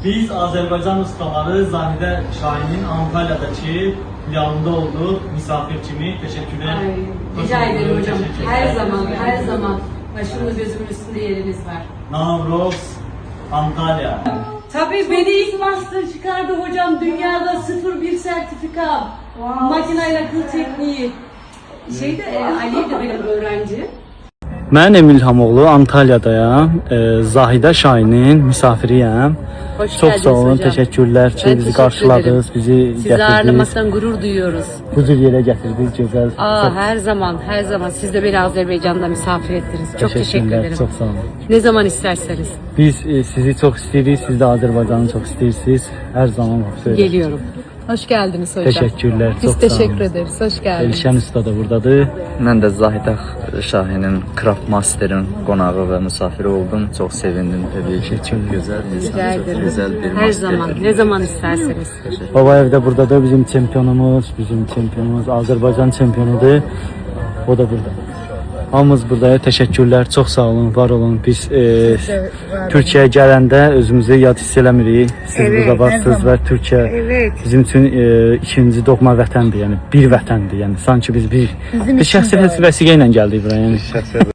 Biz Azərbaycan ustaları Zahide Şahin'in Antalya'daki yanında olduğu misafir kimi teşekkürler. Rica ederim hocam. Her zaman başımız gözümün üstünde yeriniz var. Navroz, Antalya. Tabii beni ilk master çıkardı hocam. Dünyada 0-1 sertifika. Makineyle kıl tekniği. Ali de benim öğrenci. Mən Emil Hamoğlu, Antalya'dayam. Zahide Şahin'in misafiriyəm. Hoş Çok sağ olun, hocam. teşekkürler ki Ben bizi teşekkür karşıladınız, ederim. bizi Sizi getirdiniz. ağırlamaktan gurur duyuyoruz. Bu cür yere getirdiniz, güzel. Her zaman. Siz de beni Azerbaycan'da misafir ettiniz. Çok teşekkür Teşekkürler, ederim. çok sağ olun. Ne zaman isterseniz. Biz sizi çok istiyoruz, siz de Azerbaycan'ı çok istiyorsunuz. Her zaman söylüyoruz. Geliyorum. Hoş geldiniz hocam. Teşekkürler, Biz çok sağ olun. teşekkür ederiz. Hoş geldiniz. Elşən Usta da buradadır. Mən də Zahide Şahin'in Craft Master'ın qonağı və misafiri oldum. Çox sevindim təbii ki. Çox gözəl insan, Rica çox ederim. gözəl bir Her master. zaman. Ne zaman isterseniz. Babayev de buradadır, bizim çempionumuz, Azerbaycan çempiyonudur. O da burada. Hamımız buradayıq. Teşekkürler, çok sağ olun, var olun. Biz Türkiye'ye gələndə özümüzü yad hiss eləmirik. Siz burada varsınız və Türkiye bizim üçün ikinci doğma vətəndir, yəni bir vətəndir. Yəni sanki biz bir şəxsi vəsiqə ilə gəldik buraya. Yəni.